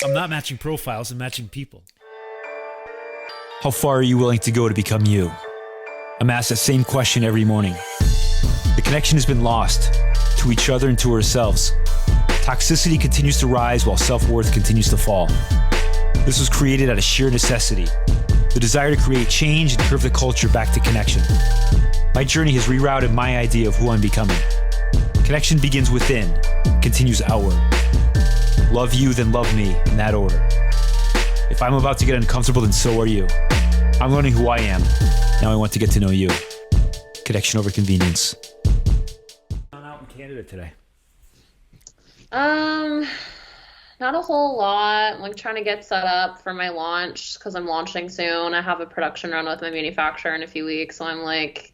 I'm not matching profiles, I'm matching people. How far are you willing to go to become you? I'm asked that same question every morning. The connection has been lost to each other and to ourselves. Toxicity continues to rise while self-worth continues to fall. This was created out of sheer necessity, the desire to create change and curve the culture back to connection. My journey has rerouted my idea of who I'm becoming. Connection begins within, continues outward. Love you, then love me, in that order. If I'm about to get uncomfortable, then so are you. I'm learning who I am. Now I want to get to know you. Connection over convenience. I'm out in Canada today. Not a whole lot. I'm like trying to get set up for my launch because I'm launching soon. I have a production run with my manufacturer in a few weeks, so I'm like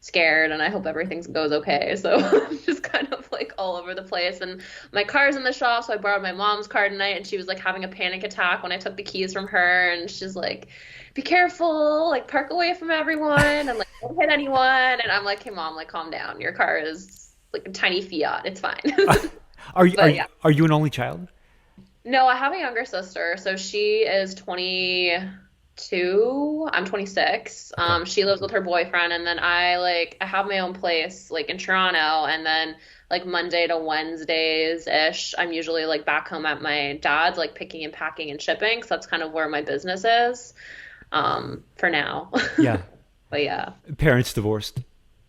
scared and I hope everything goes okay. So I'm just kind of like all over the place. And my car's in the shop, so I borrowed my mom's car tonight and she was like having a panic attack when I took the keys from her, and she's like, be careful, like park away from everyone and like don't hit anyone. And I'm like, hey mom, like calm down. Your car is like a tiny Fiat. It's fine. Yeah. Are you an only child? No, I have a younger sister. So she is 22. I'm 26. Okay. She lives with her boyfriend, and then I have my own place like in Toronto, and then like Monday to Wednesdays ish, I'm usually like back home at my dad's, like picking and packing and shipping. So that's kind of where my business is, for now. Yeah. But yeah. Parents divorced.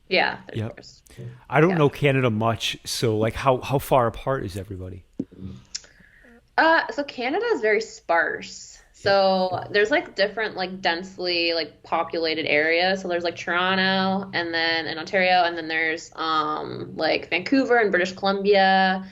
Yeah, of Yep. course. I don't Yeah. know Canada much, so like how far apart is everybody? So Canada is very sparse. So there's like different like densely like populated areas. So there's like Toronto and then in Ontario, and then there's like Vancouver and British Columbia,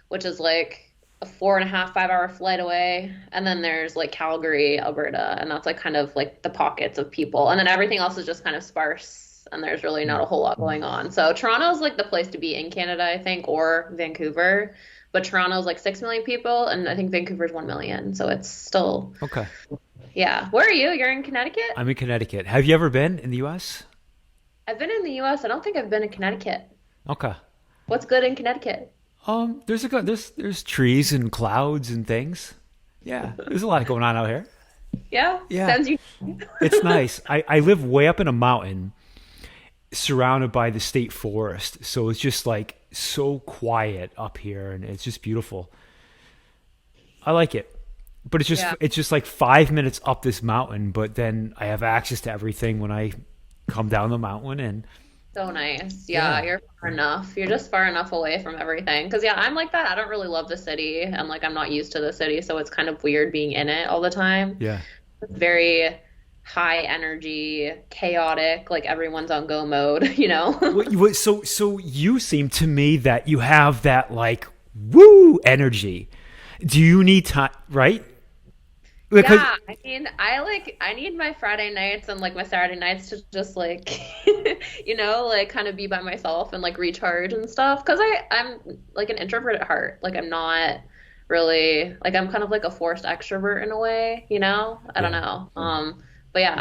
which is like a 4.5, 5 hour flight away. And then there's like Calgary, Alberta, and that's like kind of like the pockets of people. And then everything else is just kind of sparse and there's really not a whole lot going on. So Toronto's like the place to be in Canada, I think, or Vancouver. But Toronto's like 6 million people, and I think Vancouver's 1 million. So it's still, Okay. yeah. Where are you? You're in Connecticut? I'm in Connecticut. Have you ever been in the US? I've been in the US. I don't think I've been in Connecticut. Okay. What's good in Connecticut? There's trees and clouds and things. Yeah, there's a lot going on out here. Yeah? Yeah. Sounds you. It's nice. I live way up in a mountain surrounded by the state forest. So it's just like so quiet up here and it's just beautiful. I like it. But Yeah. it's just like 5 minutes up this mountain, but then I have access to everything when I come down the mountain and So nice. Yeah, yeah. you're far enough. You're just far enough away from everything. Because, yeah, I'm like that. I don't really love the city. And, like, I'm not used to the city. So it's kind of weird being in it all the time. Yeah. It's very high energy, chaotic, like everyone's on go mode, you know? So you seem to me that you have that like woo energy. Do you need time, right? Because Yeah, I mean, I need my Friday nights and like my Saturday nights to just like, like kind of be by myself and like recharge and stuff. Because I'm like an introvert at heart. Like I'm not really like I'm kind of like a forced extrovert in a way, you know? I don't yeah. know. But yeah,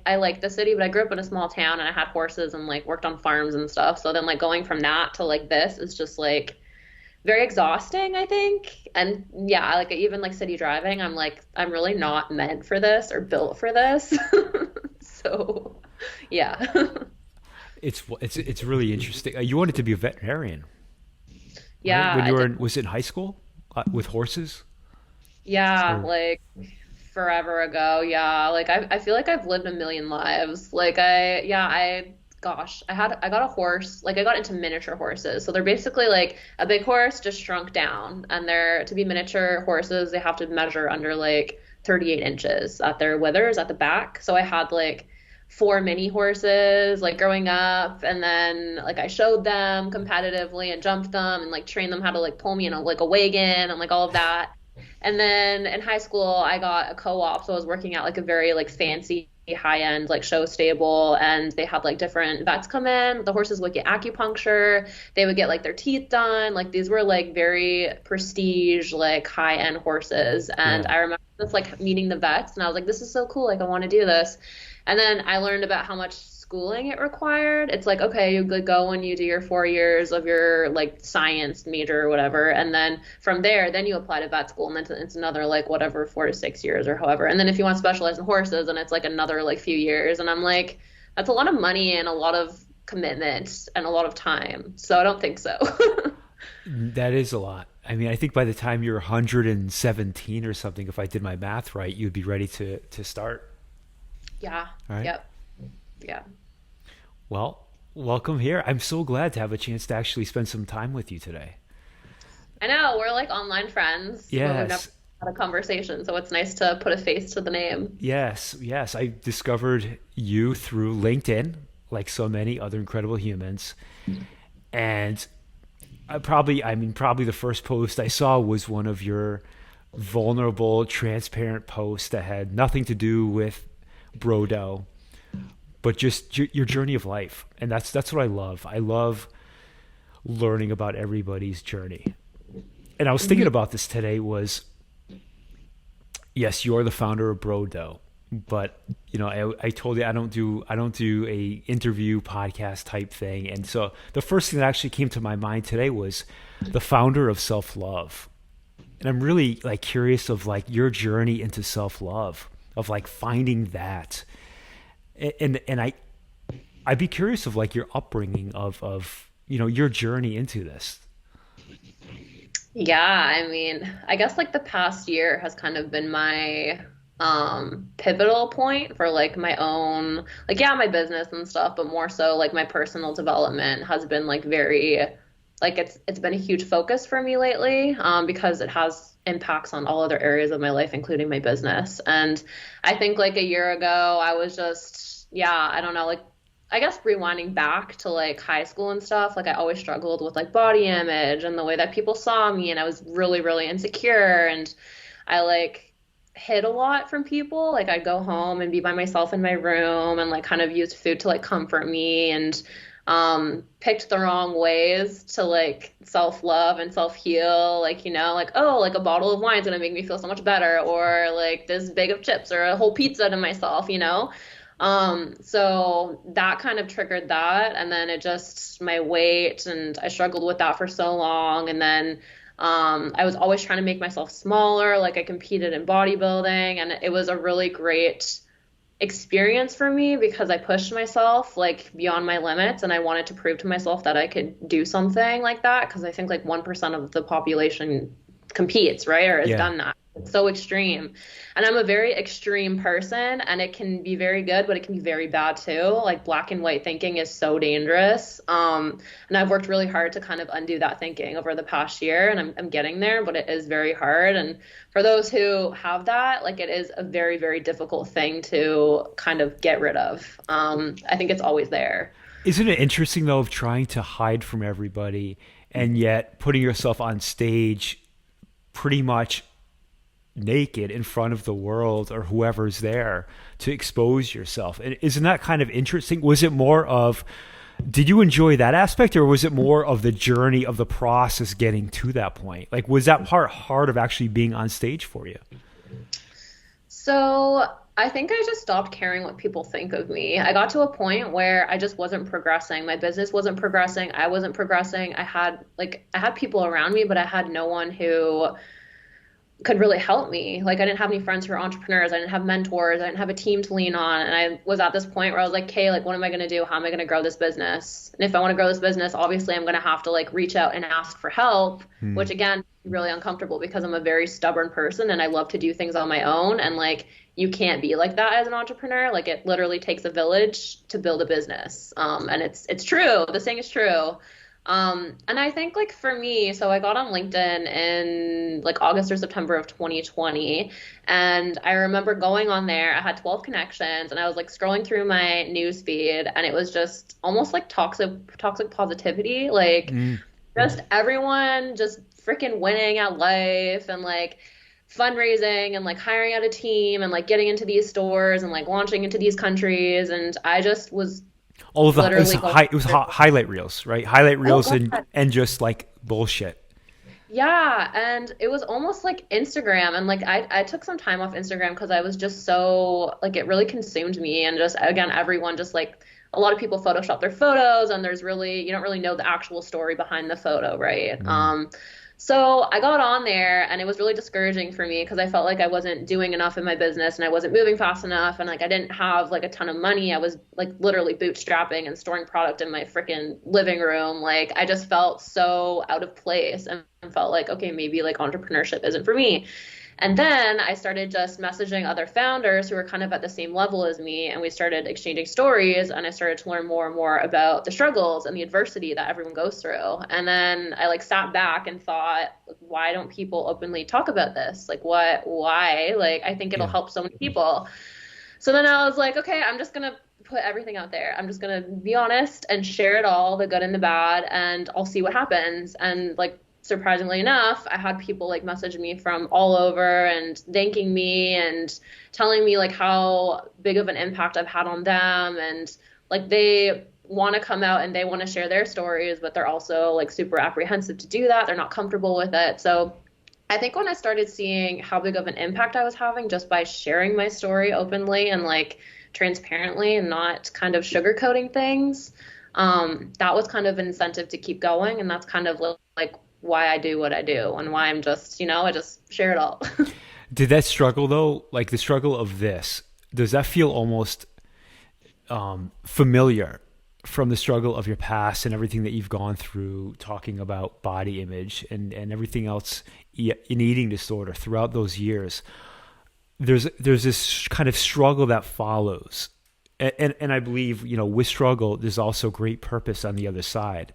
I like the city, but I grew up in a small town and I had horses and like worked on farms and stuff. So then like going from that to like this is just like very exhausting, I think. And yeah, like even like city driving, I'm like, I'm really not meant for this or built for this. So yeah. It's really interesting. You wanted to be a veterinarian, right? Yeah, When I you were did. was it in high school with horses? Yeah, Or like forever ago. Yeah, like I feel like I've lived a million lives. Like I got a horse. Like I got into miniature horses. So they're basically like a big horse just shrunk down. And they're to be miniature horses, they have to measure under like 38 inches at their withers at the back. So I had like four mini horses like growing up, and then like I showed them competitively and jumped them and like trained them how to like pull me in like a wagon and like all of that. And then in high school, I got a co-op, so I was working at like a very like fancy high-end like show stable, and they had like different vets come in. The horses would get acupuncture, they would get like their teeth done. Like these were like very prestige, like high-end horses. And yeah. I remember just like meeting the vets, and I was like, this is so cool. Like I want to do this. And then I learned about how much schooling it required. It's like, okay, you go and you do your 4 years of your like science major or whatever, and then from there, then you apply to vet school, and then it's another like whatever 4 to 6 years or however. And then if you want to specialize in horses, and it's like another like few years. And I'm like, that's a lot of money and a lot of commitment and a lot of time. So I don't think so. That is a lot. I mean, I think by the time you're 117 or something, if I did my math right, you'd be ready to start. Yeah. Right? Yep. Yeah. Well, welcome here. I'm so glad to have a chance to actually spend some time with you today. I know we're like online friends, but we've never Yes. had a conversation, so it's nice to put a face to the name. Yes. Yes. I discovered you through LinkedIn, like so many other incredible humans. And probably the first post I saw was one of your vulnerable, transparent posts that had nothing to do with Brodo, but just your journey of life. And that's what I love. I love learning about everybody's journey. And I was thinking about this today was, yes, you're the founder of Brodo, but I told you I don't do a interview podcast type thing. And so the first thing that actually came to my mind today was the founder of self-love. And I'm really like curious of like your journey into self-love, of like finding that. And I'd be curious of like your upbringing of your journey into this. Yeah, I mean, I guess like the past year has kind of been my pivotal point for like my own, like, yeah, my business and stuff, but more so like my personal development has been like very, like it's been a huge focus for me lately, because it has impacts on all other areas of my life, including my business. And I think like a year ago I was just, yeah, I don't know, like I guess rewinding back to like high school and stuff, like I always struggled with like body image and the way that people saw me, and I was really, really insecure, and I like hid a lot from people. Like I'd go home and be by myself in my room and like kind of use food to like comfort me, and picked the wrong ways to like self-love and self-heal, like, like, oh, like a bottle of wine is going to make me feel so much better, or like this bag of chips or a whole pizza to myself. So that kind of triggered that. And then it just, my weight, and I struggled with that for so long. And then, I was always trying to make myself smaller. Like I competed in bodybuilding, and it was a really great experience for me because I pushed myself like beyond my limits, and I wanted to prove to myself that I could do something like that. Cause I think like 1% of the population competes, right? Or has done that. It's so extreme. And I'm a very extreme person, and it can be very good, but it can be very bad too. Like black and white thinking is so dangerous. And I've worked really hard to kind of undo that thinking over the past year, and I'm getting there, but it is very hard. And for those who have that, like it is a very, very difficult thing to kind of get rid of. I think it's always there. Isn't it interesting though, of trying to hide from everybody and yet putting yourself on stage pretty much naked in front of the world or whoever's there to expose yourself? And isn't that kind of interesting? Was it more of, did you enjoy that aspect, or was it more of the journey of the process getting to that point? Like, was that part hard of actually being on stage for you? So I think I just stopped caring what people think of me. I got to a point where I just wasn't progressing. My business wasn't progressing. I wasn't progressing. I had people around me, but I had no one who could really help me. Like I didn't have any friends who are entrepreneurs. I didn't have mentors. I didn't have a team to lean on. And I was at this point where I was like, okay, like what am I going to do? How am I going to grow this business? And if I want to grow this business, obviously I'm going to have to like reach out and ask for help, which again, really uncomfortable because I'm a very stubborn person and I love to do things on my own. And like, you can't be like that as an entrepreneur. Like it literally takes a village to build a business. And it's true. The saying is true. And I think like for me, so I got on LinkedIn in like August or September of 2020. And I remember going on there, I had 12 connections and I was like scrolling through my news feed and it was just almost like toxic positivity. Like just everyone just freaking winning at life and like fundraising and like hiring out a team and like getting into these stores and like launching into these countries. And I just was all of the it was highlight reels, right? Highlight reels and just like bullshit. Yeah, and it was almost like Instagram, and like I took some time off Instagram because I was just so like it really consumed me, and just again everyone just like a lot of people Photoshop their photos, and you don't really know the actual story behind the photo, right? Mm. So I got on there, and it was really discouraging for me because I felt like I wasn't doing enough in my business and I wasn't moving fast enough, and like I didn't have like a ton of money. I was like literally bootstrapping and storing product in my freaking living room. Like I just felt so out of place and felt like, okay, maybe like entrepreneurship isn't for me. And then I started just messaging other founders who were kind of at the same level as me, and we started exchanging stories, and I started to learn more and more about the struggles and the adversity that everyone goes through. And then I like sat back and thought, like, why don't people openly talk about this? Like why? Like I think it'll Yeah. help so many people. So then I was like, okay, I'm just gonna put everything out there. I'm just gonna be honest and share it all, the good and the bad, and I'll see what happens. And like surprisingly enough, I had people like message me from all over and thanking me and telling me like how big of an impact I've had on them, and like they want to come out and they want to share their stories, but they're also like super apprehensive to do that. They're not comfortable with it. So I think when I started seeing how big of an impact I was having just by sharing my story openly and like transparently and not kind of sugarcoating things, that was kind of an incentive to keep going. And that's kind of like why I do what I do and why I'm just, I just share it all. Did that struggle though, like the struggle of this, does that feel almost familiar from the struggle of your past and everything that you've gone through talking about body image and everything else in eating disorder throughout those years? There's this kind of struggle that follows. And I believe, with struggle, there's also great purpose on the other side.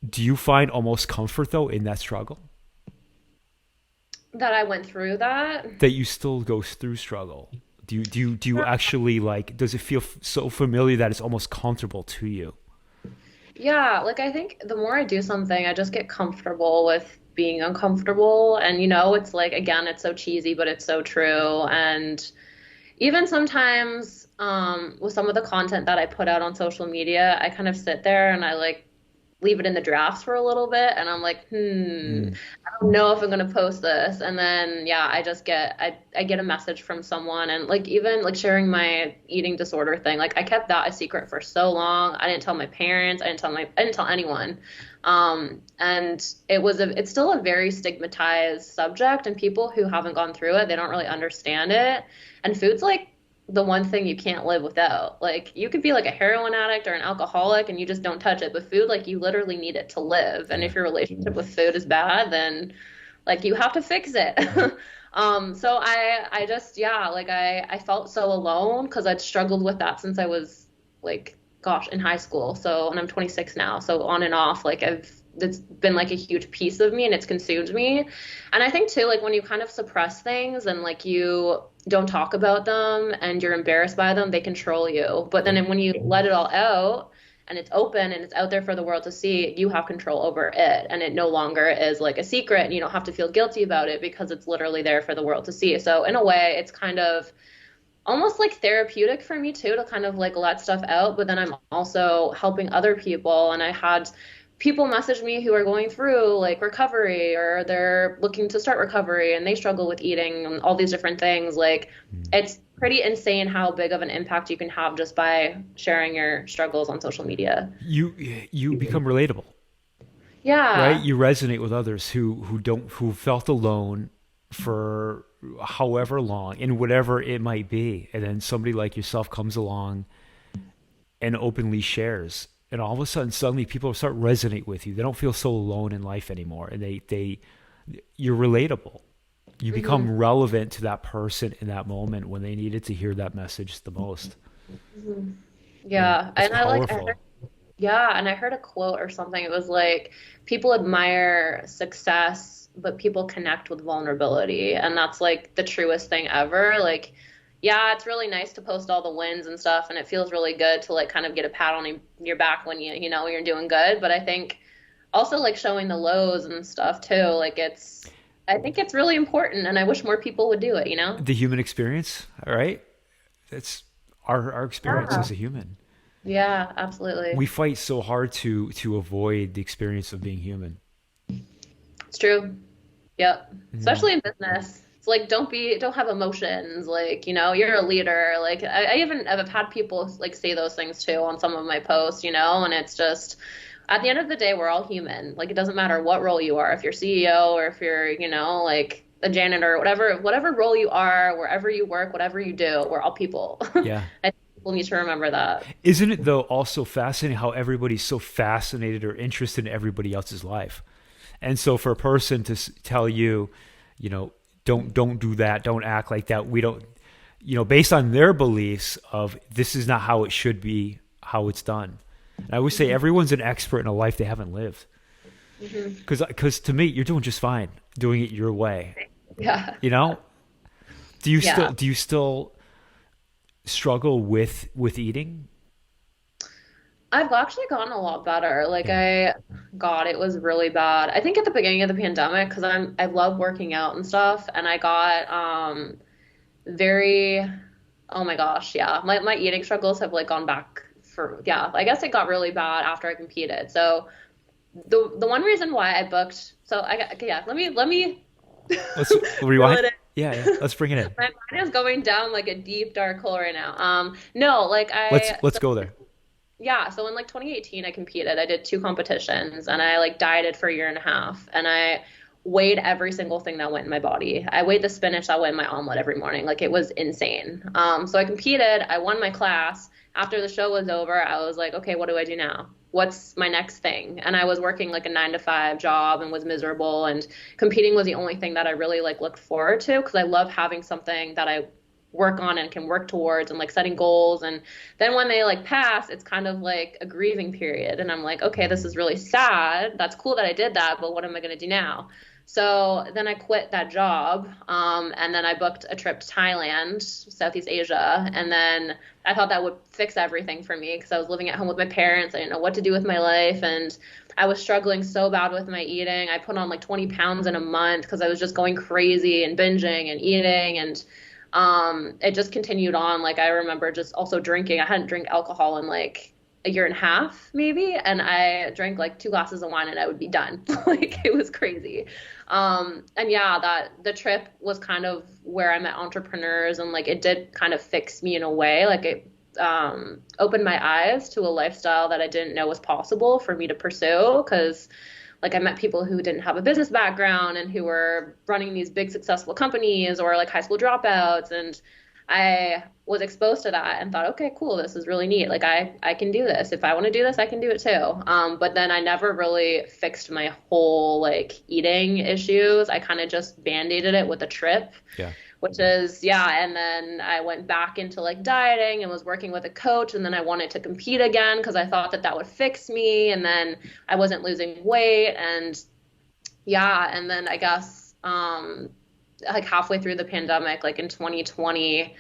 Do you find almost comfort though in that struggle? That I went through that. That you still go through struggle? Do you actually like, does it feel so familiar that it's almost comfortable to you? Yeah, like I think the more I do something, I just get comfortable with being uncomfortable. And it's like, again, it's so cheesy, but it's so true. And even sometimes with some of the content that I put out on social media, I kind of sit there and I like leave it in the drafts for a little bit, and I'm like, Mm. I don't know if I'm gonna post this. And then yeah, I get a message from someone, and like even like sharing my eating disorder thing, like I kept that a secret for so long. I didn't tell my parents, I didn't tell anyone. And it's still a very stigmatized subject, and people who haven't gone through it, they don't really understand it. And food's like the one thing you can't live without. Like you could be like a heroin addict or an alcoholic and you just don't touch it, but food, like you literally need it to live. And Yeah. if your relationship with food is bad, then like you have to fix it. So I just, yeah, like I felt so alone because I'd struggled with that since I was like, gosh, in high school. So, and I'm 26 now. So on and off, like it's been like a huge piece of me and it's consumed me. And I think too, like when you kind of suppress things and like you don't talk about them and you're embarrassed by them, they control you. But then when you let it all out and it's open and it's out there for the world to see, you have control over it. And it no longer is like a secret and you don't have to feel guilty about it because it's literally there for the world to see. So in a way, it's kind of almost like therapeutic for me too, to kind of like let stuff out. But then I'm also helping other people. And I had people message me who are going through like recovery or they're looking to start recovery and they struggle with eating and all these different things. Like it's pretty insane how big of an impact you can have just by sharing your struggles on social media. You become relatable, right? Yeah. You resonate with others who felt alone for however long and whatever it might be, and then somebody like yourself comes along and openly shares, and all of a sudden suddenly people start resonate with you. They don't feel so alone in life anymore, and you're relatable. You hmm become relevant to that person in that moment when they needed to hear that message the most. hmm And Yeah. it's And powerful. yeah, and I heard a quote or something. It was like, people admire success, but people connect with vulnerability. And that's like the truest thing ever. Like, yeah, it's really nice to post all the wins and stuff, and it feels really good to like kind of get a pat on your back when you're doing good. But I think also like showing the lows and stuff too, like I think it's really important, and I wish more people would do it. The human experience, all right? That's our experience Yeah. as a human. Yeah, absolutely. We fight so hard to avoid the experience of being human. It's true. Yep. Yeah. Especially in business. It's like, don't have emotions. Like, you're a leader. Like, I even have had people like say those things too on some of my posts, and it's just, at the end of the day, we're all human. Like, it doesn't matter what role you are, if you're CEO or if you're, like a janitor, whatever role you are, wherever you work, whatever you do, we're all people. Yeah. I think people need to remember that. Isn't it though also fascinating how everybody's so fascinated or interested in everybody else's life? And so for a person to tell you, don't do that, don't act like that, we don't, based on their beliefs of this is not how it should be, how it's done. And I always say everyone's an expert in a life they haven't lived. Because to me, you're doing just fine doing it your way. Yeah. Do you still struggle with eating? I've actually gotten a lot better. Like God, it was really bad. I think at the beginning of the pandemic, because I love working out and stuff, and I got very, oh my gosh, yeah. My eating struggles have like gone back I guess it got really bad after I competed. So the one reason why I booked, let me Let's rewind. Yeah, let's bring it in. My mind is going down like a deep dark hole right now. No, like let's go there. Yeah, so in like 2018 I competed. I did 2 competitions and I like dieted for a year and a half, and I weighed every single thing that went in my body. I weighed the spinach that went in my omelet every morning. Like, it was insane. So I competed, I won my class. After the show was over, I was like, okay, what do I do now? What's my next thing? And I was working like a 9-to-5 job and was miserable, and competing was the only thing that I really like looked forward to, because I love having something that I work on and can work towards, and like setting goals. And then when they like pass, it's kind of like a grieving period, and I'm like, okay, this is really sad. That's cool that I did that, but what am I going to do now? So then I quit that job, and then I booked a trip to Thailand, Southeast Asia, and then I thought that would fix everything for me, because I was living at home with my parents. I didn't know what to do with my life, and I was struggling so bad with my eating. I put on like 20 pounds in a month because I was just going crazy and binging and eating, and it just continued on. Like, I remember just also drinking. I hadn't drank alcohol in like a year and a half maybe, and I drank like 2 glasses of wine and I would be done. Like, it was crazy. And yeah, the trip was kind of where I met entrepreneurs, and like it did kind of fix me in a way. Like, it opened my eyes to a lifestyle that I didn't know was possible for me to pursue, because like I met people who didn't have a business background and who were running these big successful companies, or like high school dropouts, and I was exposed to that and thought, okay, cool, this is really neat. Like, I can do this. If I want to do this, I can do it too. But then I never really fixed my whole like eating issues. I kind of just band-aided it with a trip. Yeah. Which is, yeah. And then I went back into like dieting and was working with a coach. And then I wanted to compete again because I thought that would fix me. And then I wasn't losing weight. And yeah. And then I guess, like halfway through the pandemic, like in 2020,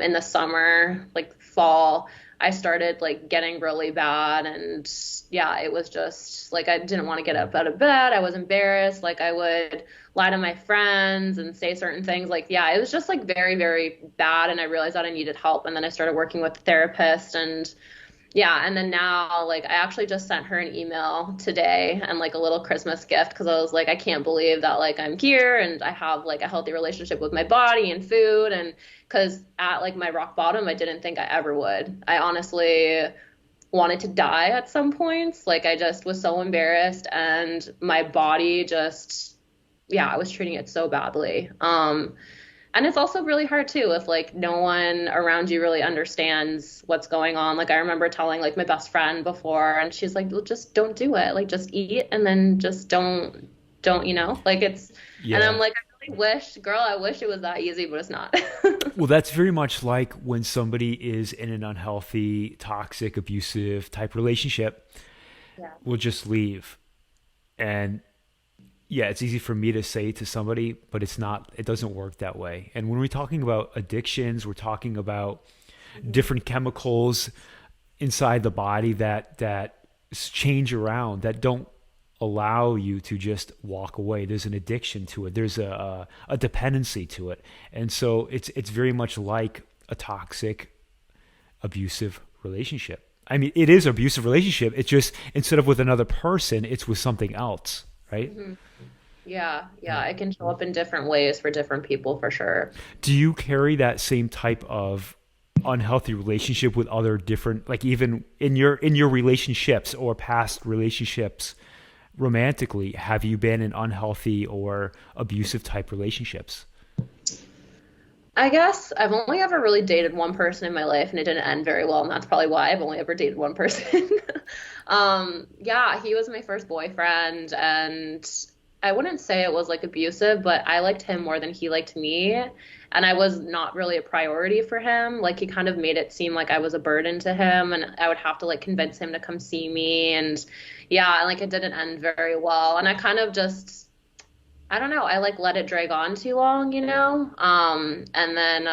in the summer, like fall, I started like getting really bad. And yeah, it was just like, I didn't want to get up out of bed. I was embarrassed. Like, I would lie to my friends and say certain things. Like, yeah, it was just like very, very bad. And I realized that I needed help. And then I started working with a therapist, and yeah. And then now, like, I actually just sent her an email today and like a little Christmas gift, because I was like, I can't believe that like I'm here and I have like a healthy relationship with my body and food. And because at like my rock bottom, I didn't think I ever would. I honestly wanted to die at some points. Like, I just was so embarrassed, and my body just, yeah, I was treating it so badly. And it's also really hard too if like no one around you really understands what's going on. Like, I remember telling like my best friend before, and she's like, well, just don't do it. Like, just eat, and then just don't, like it's, yeah. And I'm like, I wish it was that easy, but it's not. Well, that's very much like when somebody is in an unhealthy, toxic, abusive type relationship, yeah, will just leave. And yeah, it's easy for me to say to somebody, but it doesn't work that way. And when we're talking about addictions, we're talking about different chemicals inside the body that change around, that don't allow you to just walk away. There's an addiction to it. There's a dependency to it. And so it's very much like a toxic, abusive relationship. I mean, it is an abusive relationship. It's just, instead of with another person, it's with something else, right? Mm-hmm. Yeah, it can show up in different ways for different people for sure. Do you carry that same type of unhealthy relationship with other different, like even in your relationships or past relationships romantically, have you been in unhealthy or abusive type relationships? I guess I've only ever really dated one person in my life and it didn't end very well, and that's probably why I've only ever dated one person. Yeah, he was my first boyfriend, and I wouldn't say it was like abusive, but I liked him more than he liked me, and I was not really a priority for him. Like he kind of made it seem like I was a burden to him, and I would have to like convince him to come see me, and yeah, and like it didn't end very well, and I kind of just I don't know. I like let it drag on too long, you know? And then,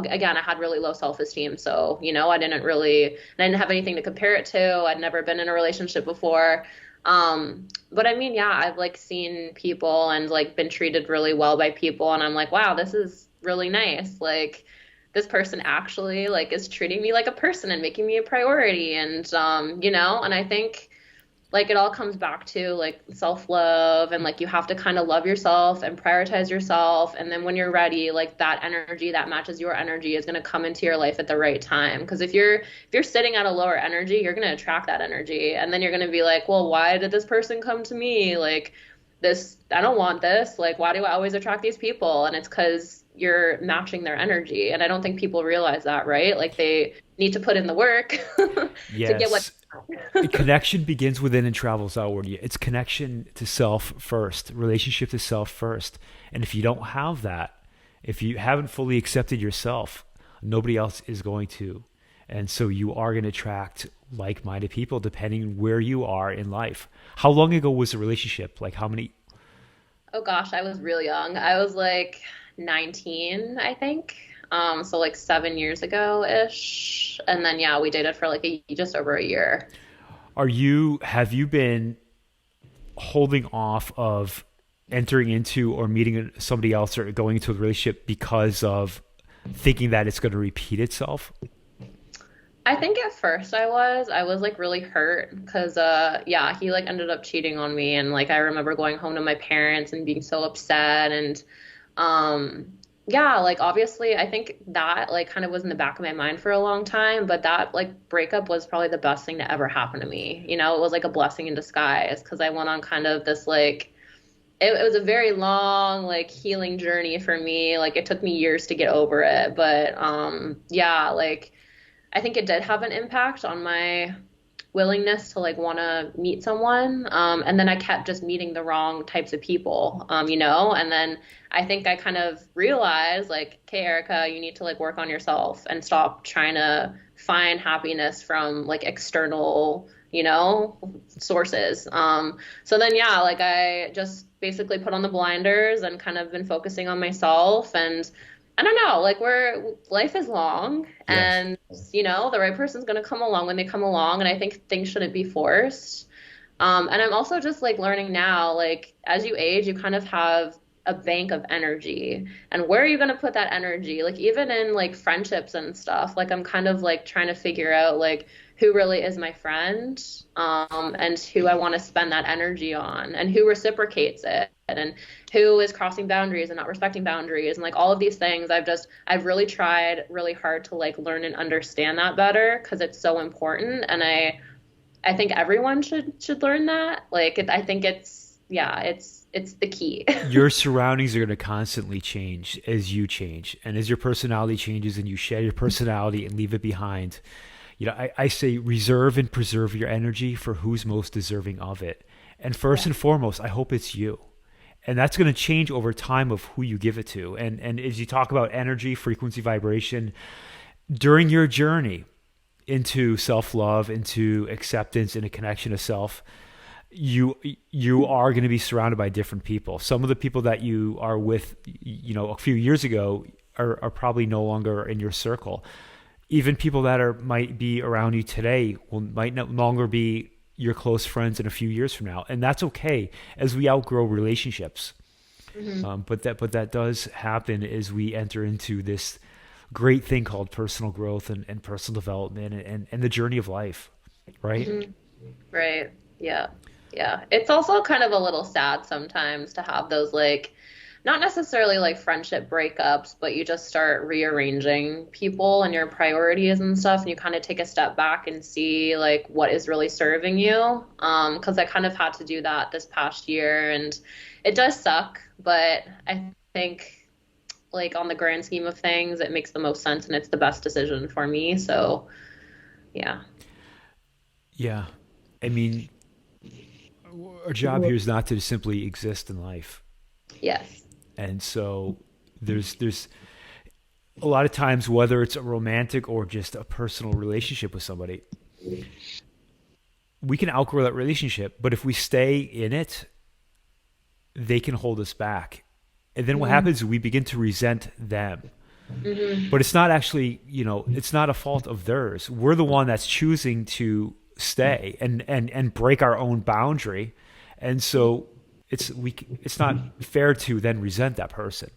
again, I had really low self-esteem. So, you know, I didn't have anything to compare it to. I'd never been in a relationship before. But I mean, yeah, I've like seen people and like been treated really well by people. And I'm like, wow, this is really nice. Like this person actually like is treating me like a person and making me a priority. And, you know, and I think, like it all comes back to like self-love and like you have to kind of love yourself and prioritize yourself, and then when you're ready, like that energy that matches your energy is going to come into your life at the right time, because if you're sitting at a lower energy, you're going to attract that energy, and then you're going to be like, well, why did this person come to me? Like this, I don't want this. Like why do I always attract these people? And it's because you're matching their energy, and I don't think people realize that, right? Like they need to put in the work to get what. Yes. Connection begins within and travels outward. It's connection to self first, relationship to self first. And if you don't have that, if you haven't fully accepted yourself, nobody else is going to. And so you are going to attract like-minded people depending where you are in life. How long ago was the relationship? Like how many? Oh gosh, I was real young. I was like 19, I think. So like 7 years ago ish. And then yeah, we dated for like just over a year. Have you been holding off of entering into or meeting somebody else or going into a relationship because of thinking that it's going to repeat itself? I think at first I was like really hurt because yeah, he like ended up cheating on me, and like I remember going home to my parents and being so upset, and um yeah, like obviously I think that like kind of was in the back of my mind for a long time, but that like breakup was probably the best thing to ever happen to me. You know, it was like a blessing in disguise because I went on kind of this like it was a very long like healing journey for me. Like it took me years to get over it, but yeah, like I think it did have an impact on my willingness to like want to meet someone. And then I kept just meeting the wrong types of people, you know, and then I think I kind of realized like, okay, Erica, you need to like work on yourself and stop trying to find happiness from like external, you know, sources. So then, yeah, like I just basically put on the blinders and kind of been focusing on myself, and I don't know, like life is long, Yes. and you know, the right person's going to come along when they come along. And I think things shouldn't be forced. And I'm also just like learning now, like as you age, you kind of have a bank of energy, and where are you going to put that energy? Like even in like friendships and stuff, like I'm kind of like trying to figure out like who really is my friend, and who I want to spend that energy on, and who reciprocates it, and who is crossing boundaries and not respecting boundaries, and like all of these things. I've really tried really hard to like learn and understand that better, because it's so important, and I think everyone should learn that. Like I think it's the key. Your surroundings are going to constantly change as you change, and as your personality changes and you shed your personality and leave it behind. You know, I say reserve and preserve your energy for who's most deserving of it. And first and foremost, I hope it's you. And that's going to change over time of who you give it to. And as you talk about energy, frequency, vibration, during your journey into self-love, into acceptance, and a connection to self, you are going to be surrounded by different people. Some of the people that you are with, you know, a few years ago are probably no longer in your circle. Even people that might be around you today might no longer be your close friends in a few years from now, and that's okay as we outgrow relationships. Hmm. But that does happen as we enter into this great thing called personal growth and personal development and the journey of life, right? Hmm. Right. Yeah. Yeah. It's also kind of a little sad sometimes to have those like not necessarily like friendship breakups, but you just start rearranging people and your priorities and stuff, and you kind of take a step back and see like what is really serving you. 'Cause I kind of had to do that this past year, and it does suck, but I think like on the grand scheme of things, it makes the most sense and it's the best decision for me. So, yeah. Yeah. I mean, our job here is not to simply exist in life. Yes. And so there's a lot of times, whether it's a romantic or just a personal relationship with somebody, we can outgrow that relationship, but if we stay in it, they can hold us back. And then what happens is we begin to resent them. But it's not actually, it's not a fault of theirs. We're the one that's choosing to stay and break our own boundary. And so it's not fair to then resent that person.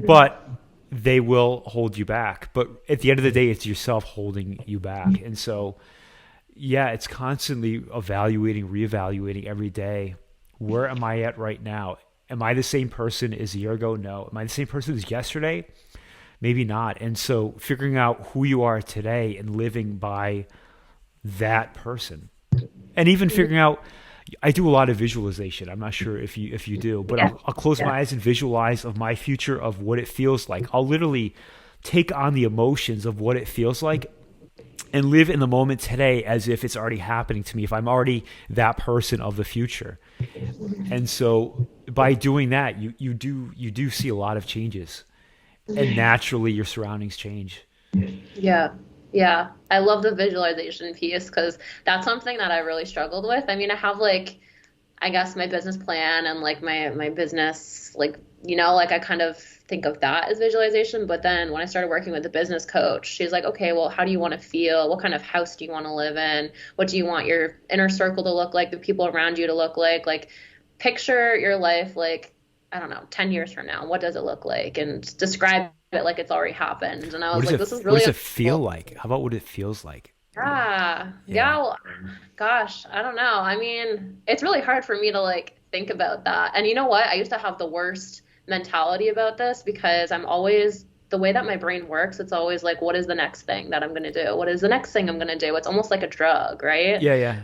But they will hold you back. But at the end of the day, it's yourself holding you back. And so, yeah, it's constantly evaluating, reevaluating every day. Where am I at right now? Am I the same person as a year ago? No. Am I the same person as yesterday? Maybe not. And so figuring out who you are today and living by that person. And even figuring out, I do a lot of visualization. I'm not sure if you do, but I'll close my eyes and visualize of my future, of what it feels like. I'll literally take on the emotions of what it feels like and live in the moment today as if it's already happening to me, if I'm already that person of the future. And so by doing that, you do see a lot of changes, and naturally your surroundings change. Yeah. Yeah. I love the visualization piece because that's something that I really struggled with. I mean, I have like, I guess my business plan and like my business, like, like I kind of think of that as visualization. But then when I started working with the business coach, she's like, okay, well, how do you want to feel? What kind of house do you want to live in? What do you want your inner circle to look like? The people around you to look like? Like, picture your life like, I don't know, 10 years from now. What does it look like? And describe it like it's already happened. And I was like, this is What really does it feel like? How about what it feels like? yeah. Well, gosh, I don't know. I mean, it's really hard for me to like think about that. And you know what? I used to have the worst mentality about this because I'm always the way that my brain works. It's always like, what is the next thing that I'm going to do? What is the next thing I'm going to do? It's almost like a drug, right? Yeah.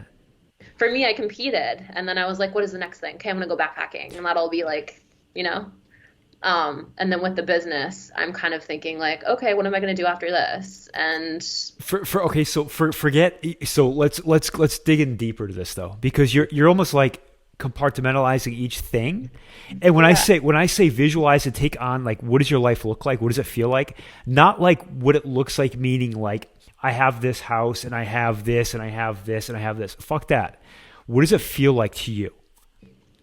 For me, I competed, and then I was like, what is the next thing? Okay, I'm going to go backpacking, and that'll be like, and then with the business, I'm kind of thinking like, okay, what am I going to do after this? And let's dig in deeper to this though, because you're almost like compartmentalizing each thing. And when I say visualize and take on, like, what does your life look like? What does it feel like? Not like what it looks like, meaning like I have this house and I have this and I have this and I have this. Fuck that. What does it feel like to you?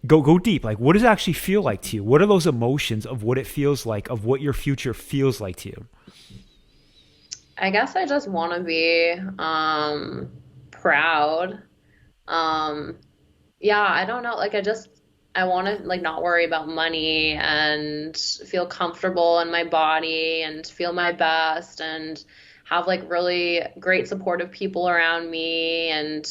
Go deep. Like, what does it actually feel like to you? What are those emotions of what it feels like, of what your future feels like to you? I guess I just want to be proud. Yeah, I don't know. Like, I want to like not worry about money and feel comfortable in my body and feel my best and have like really great supportive people around me. And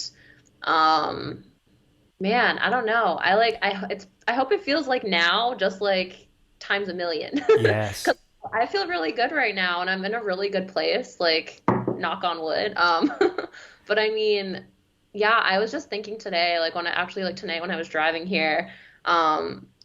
man, I don't know. I hope it feels like now, just like times a million. Yes. 'Cause I feel really good right now and I'm in a really good place, like knock on wood. But I mean, yeah, I was just thinking today, like tonight when I was driving here,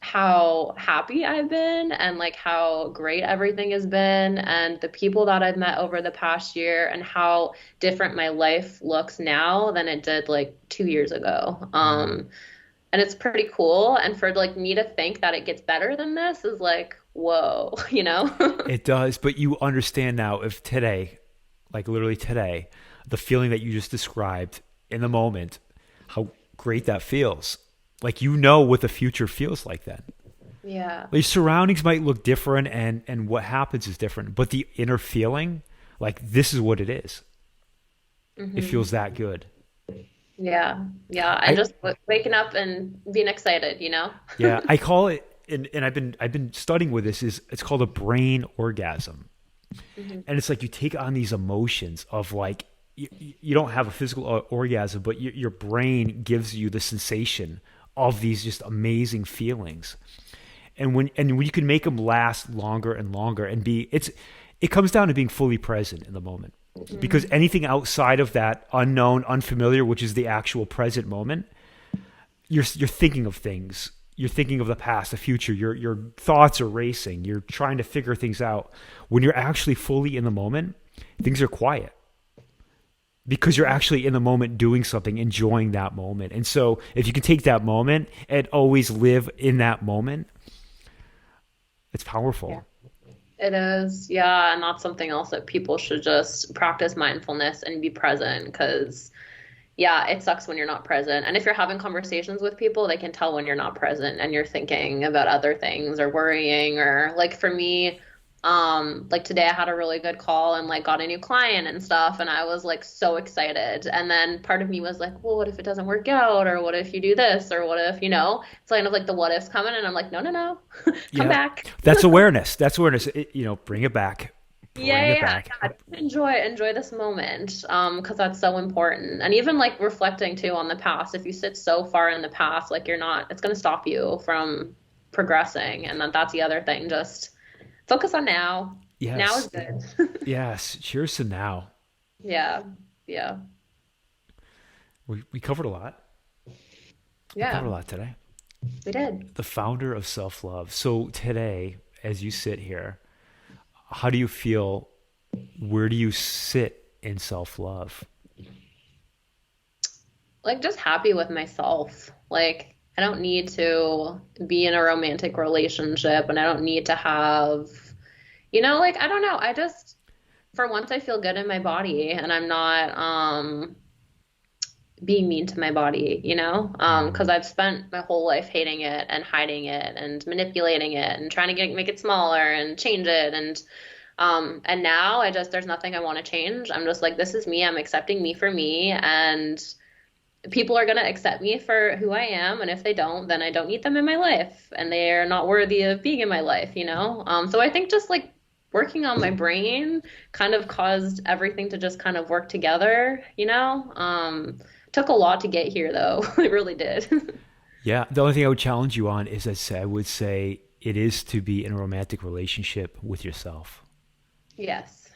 how happy I've been and like how great everything has been and the people that I've met over the past year and how different my life looks now than it did like 2 years ago. And it's pretty cool. And for like me to think that it gets better than this is like, whoa, It does. But you understand now, if today, like literally today, the feeling that you just described in the moment, how great that feels. Like, what the future feels like then. Yeah. Your surroundings might look different and what happens is different, but the inner feeling, like, this is what it is. It feels that good. Yeah. And just waking up and being excited, Yeah. I call it, and I've been studying with this, it's called a brain orgasm. And it's like you take on these emotions of like you don't have a physical orgasm, but your brain gives you the sensation of these just amazing feelings. And when you can make them last longer and longer and it comes down to being fully present in the moment. Because anything outside of that unknown, unfamiliar, which is the actual present moment, you're thinking of things. You're thinking of the past, the future. Your thoughts are racing. You're trying to figure things out. When you're actually fully in the moment, things are quiet. Because you're actually in the moment doing something, enjoying that moment. And so if you can take that moment and always live in that moment, it's powerful. Yeah. It is. Yeah. And that's something else that people should just practice mindfulness and be present, because yeah, it sucks when you're not present. And if you're having conversations with people, they can tell when you're not present and you're thinking about other things or worrying. Or like for me, like today I had a really good call and like got a new client and stuff, and I was like so excited. And then part of me was like, well, what if it doesn't work out? Or what if you do this? Or what if, it's kind of like the what ifs coming, and I'm like, no, come back. That's awareness. That's awareness. Bring it back. Yeah. Enjoy this moment, because that's so important. And even like reflecting too on the past. If you sit so far in the past, like it's going to stop you from progressing. And that's the other thing. Just focus on now. Yes. Now is good. Yes. Cheers to now. Yeah. We covered a lot. Yeah. We covered a lot today. We did. The founder of self-love. So today, as you sit here, how do you feel? Where do you sit in self-love? Like just happy with myself. Like I don't need to be in a romantic relationship, and I don't need to have, like, I don't know. I just, for once I feel good in my body, and I'm not, being mean to my body, because I've spent my whole life hating it and hiding it and manipulating it and trying to make it smaller and change it. And now there's nothing I want to change. I'm just like, this is me. I'm accepting me for me, and people are going to accept me for who I am. And if they don't, then I don't need them in my life, and they're not worthy of being in my life, So I think just like working on my brain kind of caused everything to just kind of work together, took a lot to get here though. It really did. Yeah. The only thing I would challenge you on is I would say it is to be in a romantic relationship with yourself. Yes.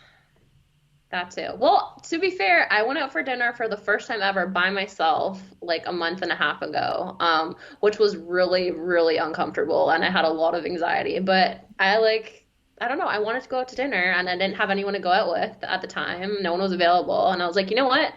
That too. Well, to be fair, I went out for dinner for the first time ever by myself like a month and a half ago, which was really, really uncomfortable. And I had a lot of anxiety, but I don't know. I wanted to go out to dinner, and I didn't have anyone to go out with at the time. No one was available. And I was like, you know what?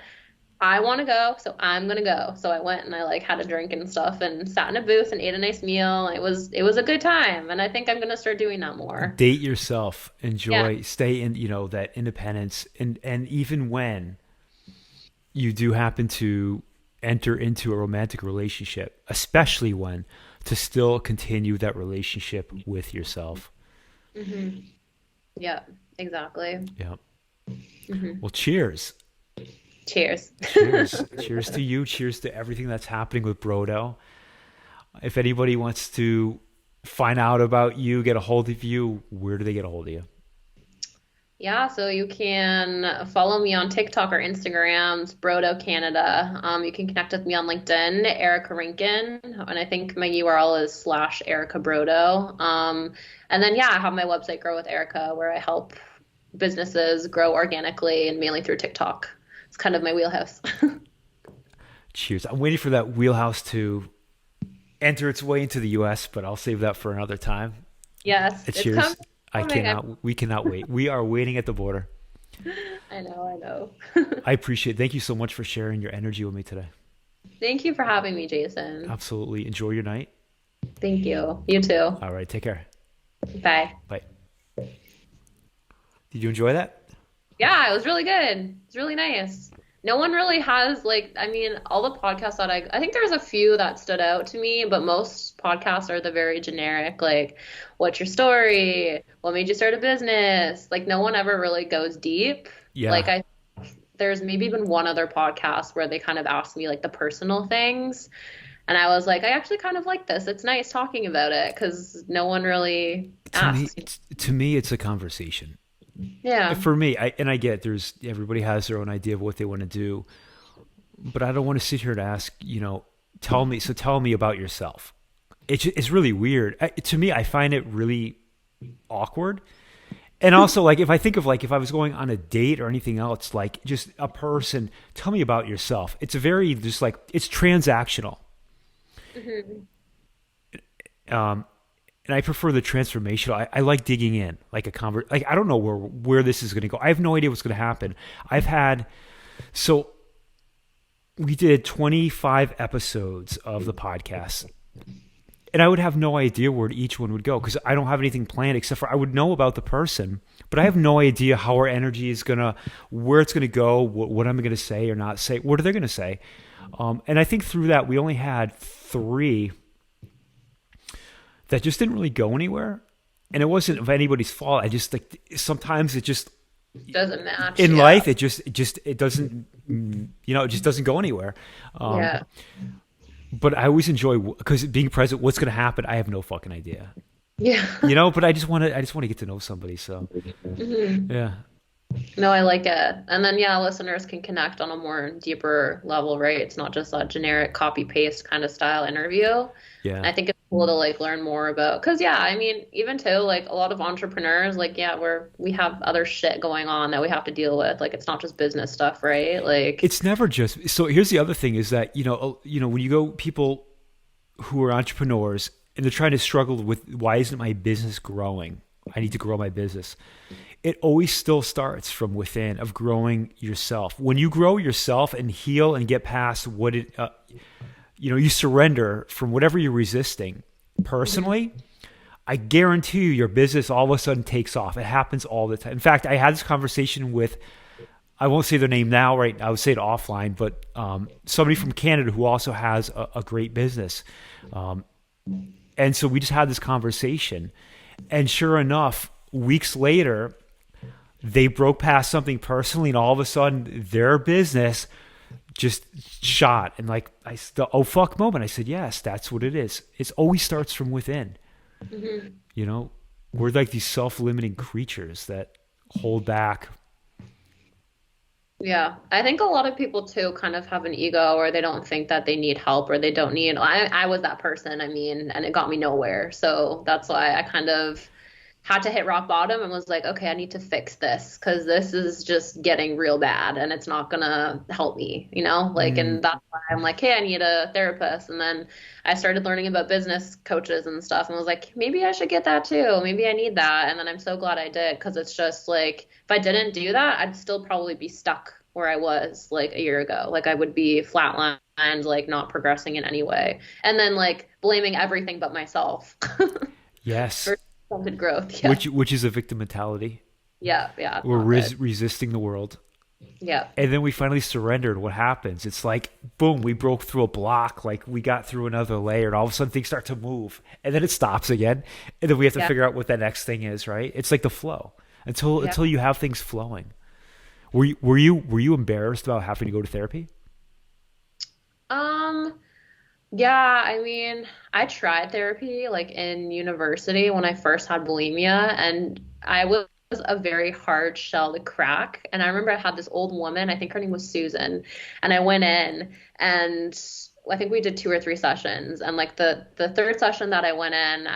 I want to go, so I'm going to go. So I went and I like had a drink and stuff and sat in a booth and ate a nice meal. It was a good time. And I think I'm going to start doing that more. Date yourself, enjoy, stay in, that independence. And even when you do happen to enter into a romantic relationship, especially when, to still continue that relationship with yourself. Mm-hmm. Yeah, exactly. Yeah. Mm-hmm. Well, cheers. Cheers. Cheers to you. Cheers to everything that's happening with Brodo. If anybody wants to find out about you, get a hold of you, where do they get a hold of you? Yeah, so you can follow me on TikTok or Instagram, it's Brodo Canada. You can connect with me on LinkedIn, Erica Rankin, and I think my URL is /Erica Brodo. And then, I have my website, Grow with Erica, where I help businesses grow organically and mainly through TikTok. It's kind of my wheelhouse. Cheers. I'm waiting for that wheelhouse to enter its way into the U.S., but I'll save that for another time. Yes. Cheers. We cannot wait. We are waiting at the border. I know. I appreciate it. Thank you so much for sharing your energy with me today. Thank you for having me, Jason. Absolutely. Enjoy your night. Thank you. You too. All right. Take care. Bye. Bye. Did you enjoy that? Yeah, it was really good. It's really nice. No one really has all the podcasts that I think there's a few that stood out to me, but most podcasts are the very generic, like, what's your story? What made you start a business? Like, no one ever really goes deep. Yeah. There's maybe been one other podcast where they kind of asked me like the personal things. And I was like, I actually kind of like this. It's nice talking about it because no one really asks. To me, it's a conversation. Yeah. For me, I get there's everybody has their own idea of what they want to do, but I don't want to sit here and ask, tell me about yourself. It's really weird. To me, I find it really awkward. And also, like, if I think of, like, if I was going on a date or anything else, like, just a person, tell me about yourself. It's a very, just like, it's transactional. Hmm. Um, and I prefer the transformational. I like digging in, like like, I don't know where this is going to go. I have no idea what's going to happen. So we did 25 episodes of the podcast, and I would have no idea where each one would go because I don't have anything planned except for I would know about the person, but I have no idea how our energy is where it's gonna go, what I'm gonna say or not say, what are they gonna say, and I think through that we only had 3 that just didn't really go anywhere, and it wasn't of anybody's fault. I just like sometimes it just Doesn't match. in Yeah. life it doesn't it just doesn't go anywhere. Um, Yeah. but I always enjoy because being present. What's going to happen? I have no fucking idea. Yeah. But I just want to get to know somebody. So Hmm. yeah, No, I like it. And then, yeah, listeners can connect on a more deeper level, right? It's not just a generic copy paste kind of style interview. yeah. I think it's cool to like learn more about, because yeah, I mean, even too, like a lot of entrepreneurs, like, yeah, we have other shit going on that we have to deal with. Like, it's not just business stuff, right? Like, It's never just. So here's the other thing: is that when you go people who are entrepreneurs and they're trying to struggle with why isn't my business growing? I need to grow my business. It always still starts from within of growing yourself. When you grow yourself and heal and get past you surrender from whatever you're resisting personally, I guarantee you your business all of a sudden takes off. It happens all the time. In fact, I had this conversation with, I won't say their name now, right? I would say it offline, but somebody from Canada who also has a great business. And so we just had this conversation. And sure enough, weeks later, they broke past something personally, and all of a sudden their business just shot. And like the oh fuck moment, I said, yes, that's what it is. It always starts from within. mhm. We're like these self-limiting creatures that hold back. Yeah, I think a lot of people too kind of have an ego, or they don't think that they need help, or they don't need. I was that person, I mean, and it got me nowhere. So that's why I kind of had to hit rock bottom and was like, okay, I need to fix this because this is just getting real bad and it's not gonna help me, Like, and that's why I'm like, hey, I need a therapist. And then I started learning about business coaches and stuff and was like, maybe I should get that too. Maybe I need that. And then I'm so glad I did, because it's just like, if I didn't do that, I'd still probably be stuck where I was like a year ago. Like, I would be flatlined, like not progressing in any way. And then like blaming everything but myself Yes. for stunted growth. Yeah. Which is a victim mentality. Yeah. Yeah. It's We're not good. resisting the world. Yeah. And then we finally surrendered. What happens? It's like, boom, we broke through a block. Like we got through another layer, and all of a sudden things start to move. And then it stops again. And then we have to Yeah. figure out what that next thing is, right? It's like the flow Yeah. until you have things flowing. Were you embarrassed about having to go to therapy? Um, yeah, I mean, I tried therapy like in university when I first had bulimia, and I was a very hard shell to crack. And I remember I had this old woman, I think her name was Susan, and I went in, and I think we did 2 or 3 sessions. And like the third session that I went in,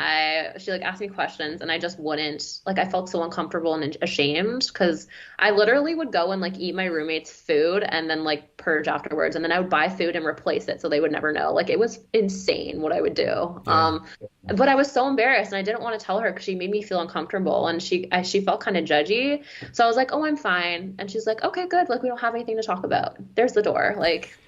she like asked me questions, and I just wouldn't, like, I felt so uncomfortable and ashamed because I literally would go and like eat my roommate's food and then like purge afterwards, and then I would buy food and replace it so they would never know. Like, it was insane what I would do. Yeah. But I was so embarrassed, and I didn't want to tell her because she made me feel uncomfortable, and she felt kind of judgy. So I was like, oh, I'm fine. And she's like, okay, good. Like, we don't have anything to talk about. There's the door. Like,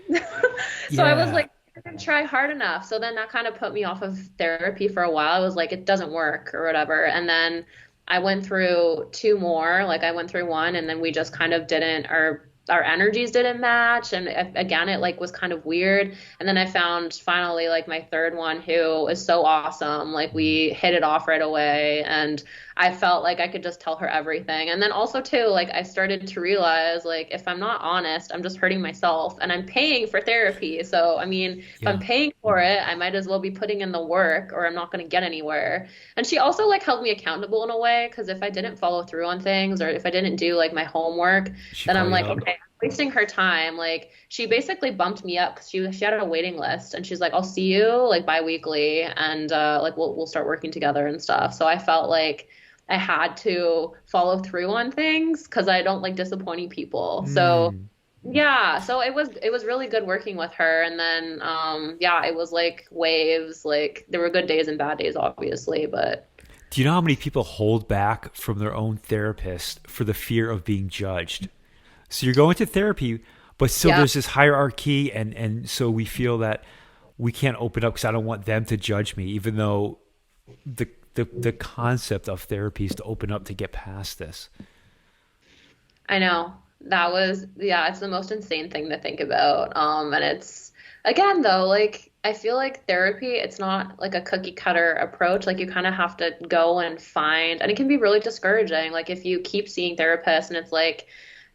so I was Yeah. like, I didn't try hard enough. So then that kind of put me off of therapy for a while. I was like, it doesn't work or whatever. And then I went through 2 more. Like, I went through one, and then we just kind of didn't, our our energies didn't match, and again it like was kind of weird. And then I found finally like my third one who is so awesome. Like we hit it off right away, and I felt like I could just tell her everything. And then also too, like I started to realize like if I'm not honest, I'm just hurting myself, and I'm paying for therapy. So I mean, if I'm Yeah. paying for it, I might as well be putting in the work, or I'm not going to get anywhere. And she also like held me accountable in a way, because if I didn't follow through on things, or if I didn't do like my homework, She then call I'm you like, out. okay, I'm wasting her time. Like she basically bumped me up because she had a waiting list, and she's like, I'll see you like bi-weekly, and like we'll start working together and stuff. So I felt like I had to follow through on things because I don't like disappointing people. So Mm. yeah, so it was really good working with her. And then yeah, it was like waves. Like there were good days and bad days, obviously, but Do you know how many people hold back from their own therapist for the fear of being judged? So you're going to therapy, but still yeah. there's this hierarchy, and so we feel that we can't open up because I don't want them to judge me, even though the concept of therapy is to open up to get past this. I know. That was, yeah, it's the most insane thing to think about. And it's, again, though, like, I feel like therapy, it's not like a cookie cutter approach. Like, you kind of have to go and find, and it can be really discouraging. Like, if you keep seeing therapists and it's like,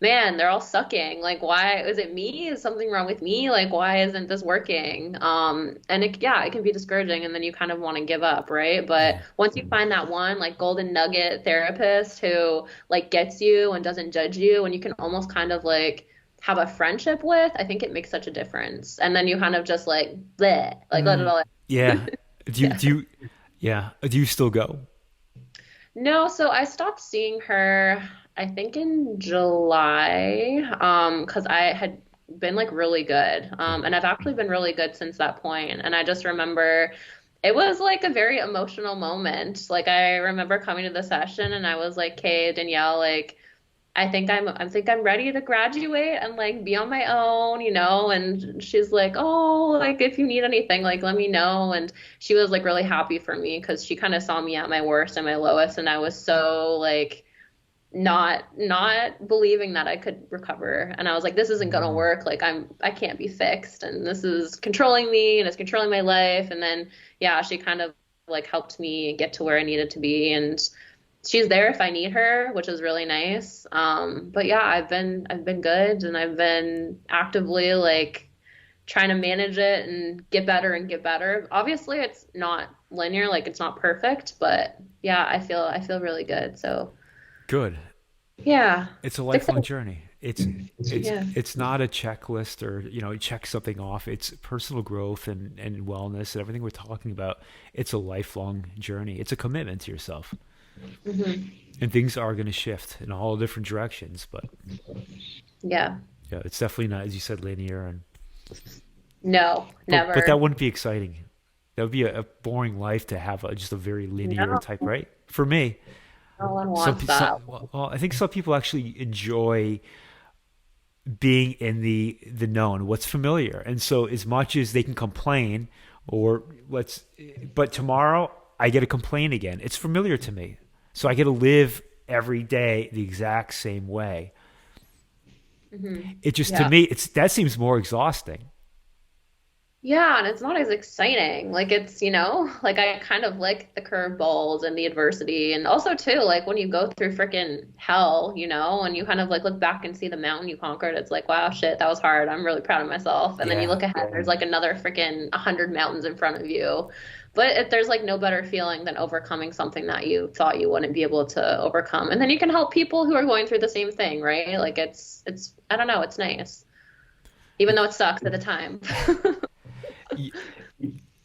man, they're all sucking. Like, why is it me? Is something wrong with me? Like, why isn't this working? And it, yeah, it can be discouraging, and then you kind of want to give up, right? But Yeah. once you find that one like golden nugget therapist who like gets you and doesn't judge you, and you can almost kind of like have a friendship with, I think it makes such a difference. And then you kind of just like bleh, like let it Mm. all out. Yeah. Yeah. Do you yeah. Do you still go? No, so I stopped seeing her, I think in July, 'cause I had been like really good. Yeah. And I've actually been really good since that point. And I just remember it was like a very emotional moment. Like I remember coming to the session and I was like, "Okay, Danielle, like I think I'm ready to graduate and like be on my own, you know." And she's like, "Oh, like if you need anything, like let me know." And she was like really happy for me because she kind of saw me at my worst and my lowest, and I was so like not believing that I could recover. And I was like, this isn't gonna Mm. work. Like I can't be fixed, and this is controlling me and it's controlling my life. And then yeah, she kind of like helped me get to where I needed to be, and she's there if I need her, which is really nice. But yeah, I've been good, and I've been actively like trying to manage it and get better and get better. Obviously, it's not linear, like it's not perfect, but yeah, I feel really good. So Good. yeah, It's a it's lifelong exciting. journey. It's Yeah. it's not a checklist or you check something off. It's personal growth and wellness and everything we're talking about. It's a lifelong journey. It's a commitment to yourself. Hmm. And things are going to shift in all different directions, but Yeah. yeah, it's definitely not, as you said, linear. And No, but that never. wouldn't be exciting. That would be a boring life to have just a very linear No, type, right? For me, no one wants that. well, I think some people actually enjoy being in the known, what's familiar. And so as much as they can complain or but tomorrow I get to complain again. It's familiar to me. So I get to live every day the exact same way. Hmm. It just to Yeah. me that seems more exhausting. Yeah, and it's not as exciting. Like like I kind of like the curveballs and the adversity, and also too, like when you go through freaking hell, and you kind of like look back and see the mountain you conquered, it's like, wow, shit, that was hard. I'm really proud of myself. And then you Yeah. look ahead, there's like another freaking 100 mountains in front of you. But there's like no better feeling than overcoming something that you thought you wouldn't be able to overcome. And then you can help people who are going through the same thing, right? Like it's I don't know, it's nice. Even though it sucks at the time.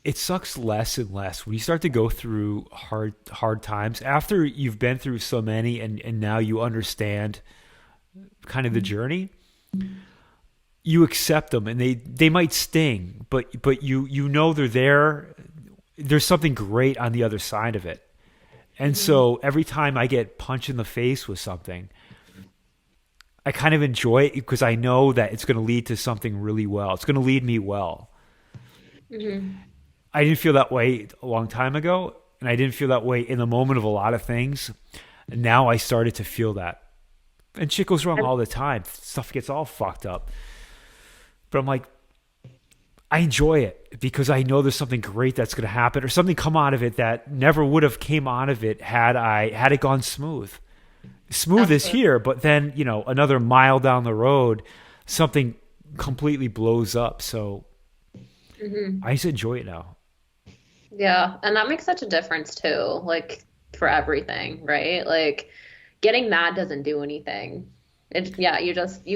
It sucks less and less when you start to go through hard times after you've been through so many and now you understand kind of the journey. You accept them and they might sting, but you know they're there. There's something great on the other side of it. And so every time I get punched in the face with something, I kind of enjoy it because I know that it's going to lead to something really well. It's going to lead me well. Hmm. I didn't feel that way a long time ago, and I didn't feel that way in the moment of a lot of things. And now I started to feel that. And shit goes wrong all the time. Stuff gets all fucked up. But I'm like, I enjoy it because I know there's something great that's going to happen or something come out of it that never would have came out of it had it gone smooth. Smooth is here, but then, you know, another mile down the road, something completely blows up. So I just enjoy it now. Yeah, and that makes such a difference too, like for everything, right? Like getting mad doesn't do anything. You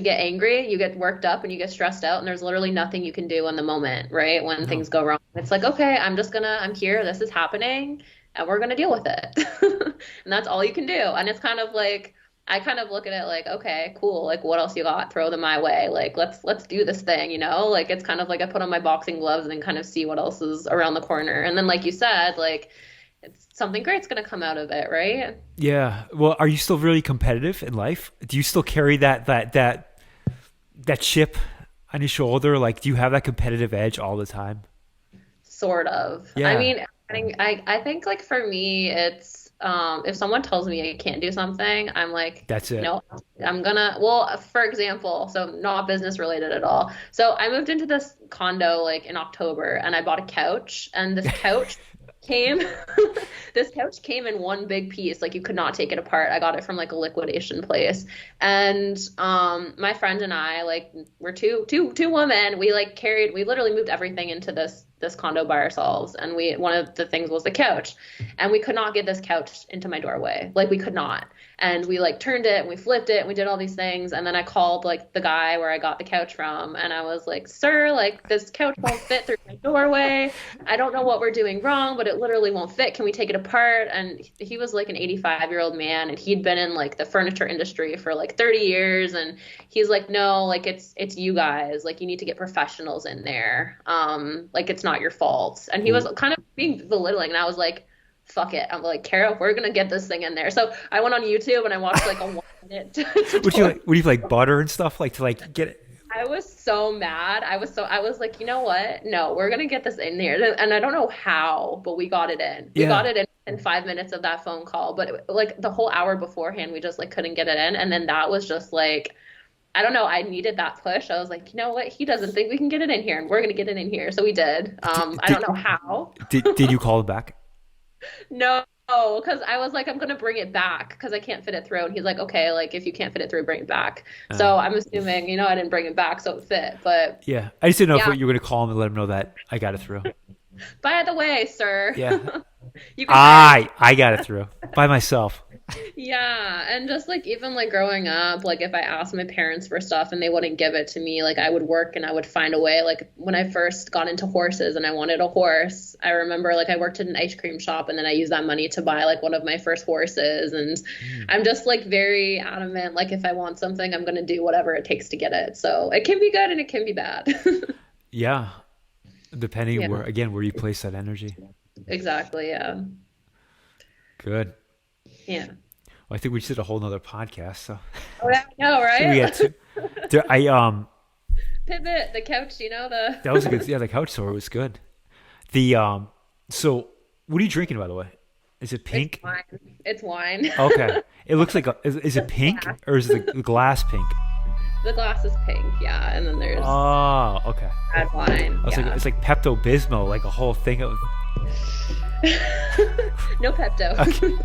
get angry, you get worked up, and you get stressed out, and there's literally nothing you can do in the moment, right? When things go wrong. It's like, okay, I'm here, this is happening, and we're gonna deal with it. And that's all you can do. And it's kind of like, I kind of look at it like, okay, cool, like what else you got? Throw them my way. Like let's do this thing, you know? Like it's kind of like I put on my boxing gloves and then kind of see what else is around the corner. And then like you said, like it's something great's gonna come out of it, right? Yeah. Well, are you still really competitive in life? Do you still carry that chip on your shoulder? Like, do you have that competitive edge all the time? Sort of. Yeah. I mean, I think like for me, it's if someone tells me I can't do something, I'm like, that's it. No, well, for example, so not business related at all. So I moved into this condo like in October and I bought a couch, and this couch came in one big piece. Like you could not take it apart. I got it from like a liquidation place. And my friend and I, like, we're two women. We literally moved everything into this condo by ourselves. And one of the things was the couch. And we could not get this couch into my doorway. Like we could not. And we like turned it and we flipped it and we did all these things. And then I called like the guy where I got the couch from, and I was like, sir, like this couch won't fit through my doorway. I don't know what we're doing wrong, but it literally won't fit. Can we take it apart? And he was like an 85-year-old man, and he'd been in like the furniture industry for like 30 years. And he's like, no, like it's you guys, like you need to get professionals in there. Like it's not your fault. And he was kind of being belittling, and I was like, fuck it. I'm like, Kara, we're gonna get this thing in there. So I went on YouTube and I watched like a 1 minute would you like butter and stuff like to like get it? I was so mad. I was like, you know what? No, we're gonna get this in there. And I don't know how, but we got it in. We got it in 5 minutes of that phone call. But like the whole hour beforehand, we just like couldn't get it in. And then that was just like, I don't know. I needed that push. I was like, you know what? He doesn't think we can get it in here, and we're gonna get it in here. So we did. I don't know how. Did you call it back? No, because I was like, I'm going to bring it back because I can't fit it through. And he's like, okay, like if you can't fit it through, bring it back. So I'm assuming, you know, I didn't bring it back so it fit. But yeah, I just didn't know if you were going to call him and let him know that I got it through. By the way, sir. Yeah. I got it through by myself. Yeah. And just like even like growing up, like if I asked my parents for stuff and they wouldn't give it to me, like I would work and I would find a way. Like when I first got into horses and I wanted a horse, I remember like I worked at an ice cream shop and then I used that money to buy like one of my first horses. And I'm just like very adamant, like if I want something, I'm going to do whatever it takes to get it. So it can be good and it can be bad. Yeah. Depending where you place that energy. Exactly. Yeah. Good. Yeah. Well, I think we just did a whole nother podcast. So. Oh, yeah, I know, right? We had two. Pivot, the couch, you know, that was a good. Yeah, the couch story was good. So what are you drinking, by the way? Is it pink? It's wine. Okay. It looks like is it pink or is the glass pink? The glass is pink, yeah, and then there's okay. red wine. It's like Pepto-Bismol, like a whole thing of. No Pepto. Okay.